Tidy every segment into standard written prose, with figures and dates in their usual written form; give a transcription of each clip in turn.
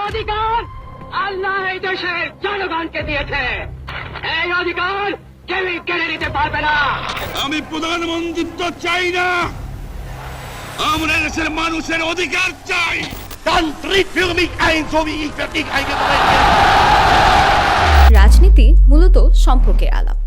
অধিকার আল্লাহ এই দেশের জনগণকে দিয়েছে। এই অধিকার কেউই কেড়ে নিতে পারবে না। আমি প্রধানমন্ত্রিত্ব চাই না, আমরা দেশের মানুষের অধিকার চাই। Dann tritt für mich ein, so wie ich für dich eingetreten bin. রাজনীতি মূলত সম্পর্কের আলাপ,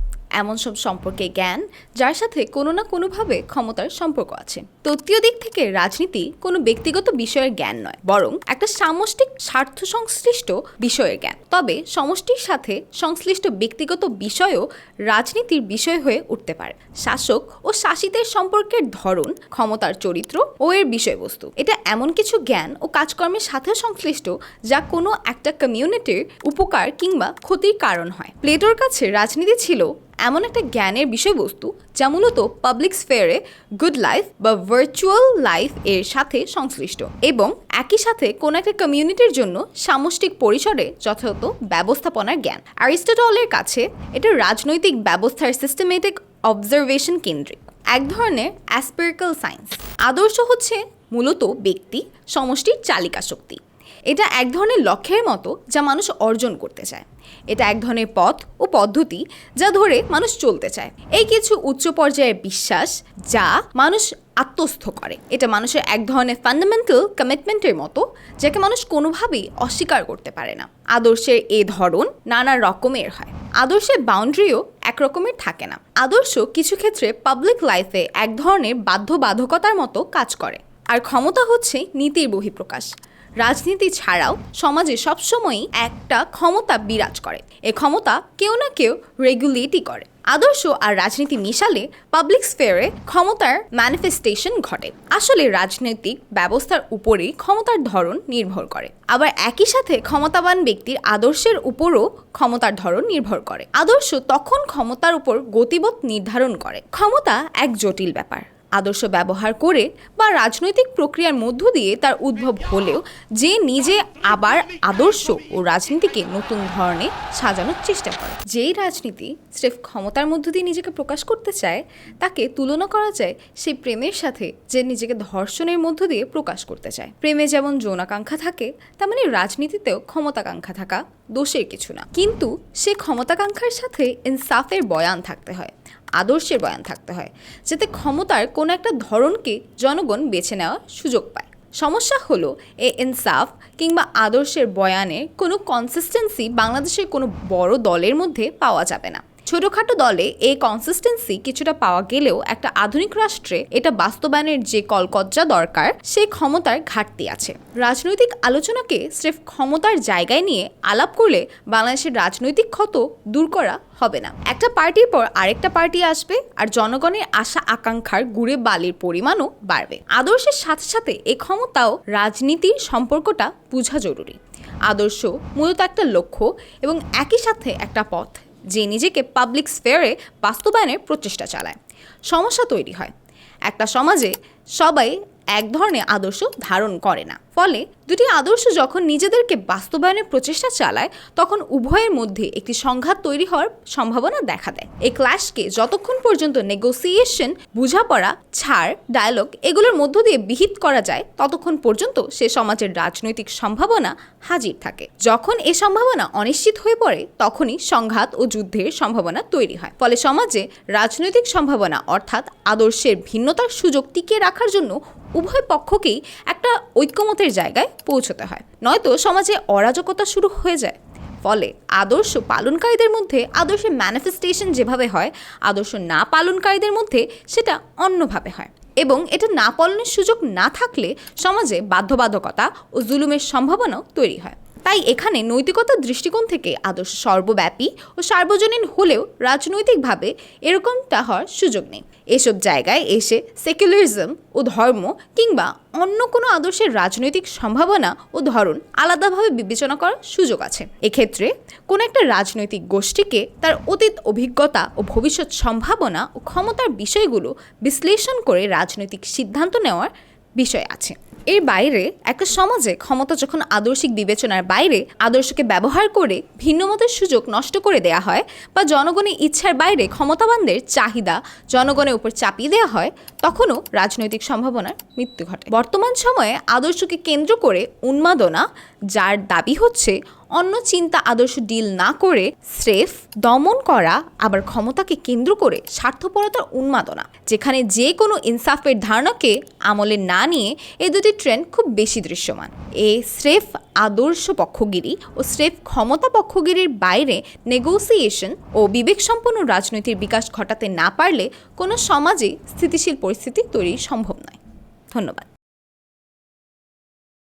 এমন সব সম্পর্কে জ্ঞান যার সাথে কোনো না কোনোভাবে ক্ষমতার সম্পর্ক আছে। তত্ত্বীয় দিক থেকে রাজনীতি কোনো ব্যক্তিগত বিষয়ের জ্ঞান নয়, বরং একটা সামষ্টিক স্বার্থ সংশ্লিষ্ট বিষয়ের জ্ঞান। তবে সমষ্টির সাথে সংশ্লিষ্ট ব্যক্তিগত বিষয়ও রাজনীতির বিষয় হয়ে উঠতে পারে। শাসক ও শাসিতের সম্পর্কের ধরন, ক্ষমতার চরিত্র ও এর বিষয়বস্তু, এটা এমন কিছু জ্ঞান ও কাজকর্মের সাথেও সংশ্লিষ্ট যা কোনো একটা কমিউনিটির উপকার কিংবা ক্ষতির কারণ হয়। প্লেটোর কাছে রাজনীতি ছিল এমন একটা জ্ঞানের বিষয়বস্তু যা মূলত পাবলিক স্ফেয়ারে গুড লাইফ বা ভার্চুয়াল লাইফ এর সাথে সংশ্লিষ্ট এবং একই সাথে কোনো একটা কমিউনিটির জন্য সামষ্টিক পরিসরে যথাযথ ব্যবস্থাপনার জ্ঞান। অ্যারিস্টটলের কাছে এটা রাজনৈতিক ব্যবস্থার সিস্টেমেটিক অবজারভেশন কেন্দ্রিক, এক ধরনের অ্যাসপেরিক্যাল সায়েন্স। আদর্শ হচ্ছে মূলত ব্যক্তি সমষ্টির চালিকা শক্তি। এটা এক ধরনের লক্ষ্যের মতো যা মানুষ অর্জন করতে চায়। এটা এক ধরনের পথ ও পদ্ধতি যা ধরে মানুষ চলতে চায়। এই কিছু উচ্চ পর্যায়ের বিশ্বাস যা মানুষ আত্মস্থ করে। এটা মানুষের এক ধরনের ফান্ডামেন্টাল কমিটমেন্টের মতো যাকে মানুষ কোনোভাবেই অস্বীকার করতে পারে না। আদর্শের এ ধরন নানা রকমের হয়। আদর্শের বাউন্ডারিও একরকমের থাকে না। আদর্শ কিছু ক্ষেত্রে পাবলিক লাইফে এক ধরনের বাধ্যবাধকতার মতো কাজ করে, আর ক্ষমতা হচ্ছে নীতির বহিঃপ্রকাশ। রাজনীতি ছাড়াও সমাজে সবসময়ই একটা ক্ষমতা বিরাজ করে। এ ক্ষমতা কেউ না কেউ রেগুলেটই করে। আদর্শ আর রাজনীতি মিশালে পাবলিক স্ফেয়ারে ক্ষমতার ম্যানিফেস্টেশন ঘটে। আসলে রাজনৈতিক ব্যবস্থার উপরেই ক্ষমতার ধরন নির্ভর করে, আবার একই সাথে ক্ষমতাবান ব্যক্তির আদর্শের উপরও ক্ষমতার ধরন নির্ভর করে। আদর্শ তখন ক্ষমতার উপর গতিপথ নির্ধারণ করে। ক্ষমতা এক জটিল ব্যাপার। আদর্শ ব্যবহার করে বা রাজনৈতিক প্রক্রিয়ার মধ্য দিয়ে তার উদ্ভব হলেও যে নিজে আবার আদর্শ ও রাজনীতিকে নতুন ধরনে সাজানোর চেষ্টা করে। যেই রাজনীতি স্রেফ ক্ষমতার মধ্য দিয়ে নিজেকে প্রকাশ করতে চায় তাকে তুলনা করা যায় সেই প্রেমের সাথে যে নিজেকে ধর্ষণের মধ্য দিয়ে প্রকাশ করতে চায়। প্রেমে যেমন যৌনাকাঙ্ক্ষা থাকে, তেমনি রাজনীতিতেও ক্ষমতাকাঙ্ক্ষা থাকা দোষের কিছু না, কিন্তু সে ক্ষমতাকাঙ্ক্ষার সাথে ইনসাফের বয়ান থাকতে হয়, আদর্শের বয়ান থাকতে হয়, যাতে ক্ষমতার কোনো একটা ধরনকে জনগণ বেছে নেওয়ার সুযোগ পায়। সমস্যা হলো এই ইনসাফ কিংবা আদর্শের বয়ানের কোনো কনসিস্টেন্সি বাংলাদেশের কোনো বড় দলের মধ্যে পাওয়া যাবে না। ছোটোখাটো দলে এই কনসিস্টেন্সি কিছুটা পাওয়া গেলেও একটা আধুনিক রাষ্ট্রে এটা বাস্তবায়নের যে কলকজ্জা দরকার সেই ক্ষমতার ঘাটতি আছে। রাজনৈতিক আলোচনাকে স্রেফ ক্ষমতার জায়গায় নিয়ে আলাপ করলে বাংলাদেশের রাজনৈতিক ক্ষত দূর করা হবে না। একটা পার্টির পর আরেকটা পার্টি আসবে আর জনগণের আশা আকাঙ্ক্ষার গুড়ে বালির পরিমাণও বাড়বে। আদর্শের সাথে সাথে এই ক্ষমতাও রাজনীতির সম্পর্কটা বোঝা জরুরি। আদর্শ মূলত একটা লক্ষ্য এবং একই সাথে একটা পথ যে নিজেকে পাবলিক স্ফেয়ারে বাস্তবায়নের প্রচেষ্টা চালায়। সমস্যা তৈরি হয়, একটা সমাজে সবাই এক ধরনের আদর্শ ধারণ করে না, ফলে দুটি আদর্শ যখন নিজেদেরকে বাস্তবায়নের প্রচেষ্টা চালায় তখন উভয়ের মধ্যে একটি সংঘাত তৈরি হওয়ার সম্ভাবনা দেখা দেয়। এই ক্ল্যাশকে যতক্ষণ পর্যন্ত নেগোসিয়েশন, বোঝাপড়া, ছাড়, ডায়ালগ এগুলোর মধ্য দিয়ে বিহিত করা যায় ততক্ষণ পর্যন্ত সে সমাজের রাজনৈতিক সম্ভাবনা হাজির থাকে। যখন এ সম্ভাবনা অনিশ্চিত হয়ে পড়ে তখনই সংঘাত ও যুদ্ধের সম্ভাবনা তৈরি হয়। ফলে সমাজে রাজনৈতিক সম্ভাবনা অর্থাৎ আদর্শের ভিন্নতার সুযোগ টিকিয়ে রাখার জন্য উভয় পক্ষকেই একটা ঐক্যমতের জায়গায় পৌঁছতে হয়, নয়তো সমাজে অরাজকতা শুরু হয়ে যায়। ফলে আদর্শ পালনকারীদের মধ্যে আদর্শের ম্যানিফেস্টেশন যেভাবে হয়, আদর্শ না পালনকারীদের মধ্যে সেটা অন্যভাবে হয়, এবং এটা না পালনের সুযোগ না থাকলে সমাজে বাধ্যবাধকতা ও জুলুমের সম্ভাবনাও তৈরি হয়। তাই এখানে নৈতিকতার দৃষ্টিকোণ থেকে আদর্শ সর্বব্যাপী ও সার্বজনীন হলেও রাজনৈতিকভাবে এরকমটা হওয়ার সুযোগ নেই। এসব জায়গায় এসে সেকুলারিজম ও ধর্ম কিংবা অন্য কোনো আদর্শের রাজনৈতিক সম্ভাবনা ও ধরন আলাদাভাবে বিবেচনা করার সুযোগ আছে। এক্ষেত্রে কোনো একটা রাজনৈতিক গোষ্ঠীকে তার অতীত অভিজ্ঞতা ও ভবিষ্যৎ সম্ভাবনা ও ক্ষমতার বিষয়গুলো বিশ্লেষণ করে রাজনৈতিক সিদ্ধান্ত নেওয়ার বিষয় আছে। এর বাইরে একটা সমাজে ক্ষমতা যখন আদর্শিক বিবেচনার বাইরে আদর্শকে ব্যবহার করে ভিন্নমতের সুযোগ নষ্ট করে দেয়া হয় বা জনগণের ইচ্ছার বাইরে ক্ষমতাবানদের চাহিদা জনগণের উপর চাপিয়ে দেওয়া হয়, তখনও রাজনৈতিক সম্ভাবনার মৃত্যু ঘটে। বর্তমান সময়ে আদর্শকে কেন্দ্র করে উন্মাদনা, যার দাবি হচ্ছে অন্য চিন্তা আদর্শ ডিল না করে স্রেফ দমন করা, আবার ক্ষমতাকে কেন্দ্র করে স্বার্থপরতার উন্মাদনা, যেখানে যে কোনো ইনসাফের ধারণাকে আমলে না নিয়ে এই দুটি ট্রেন্ড খুব বেশি দৃশ্যমান। এই স্রেফ আদর্শ পক্ষগিরি ও স্রেফ ক্ষমতা পক্ষগিরির বাইরে নেগোসিয়েশন ও বিবেকসম্পন্ন রাজনৈতিক বিকাশ ঘটাতে না পারলে কোনো সমাজে স্থিতিশীল পরিস্থিতি তৈরি সম্ভব নয়। ধন্যবাদ।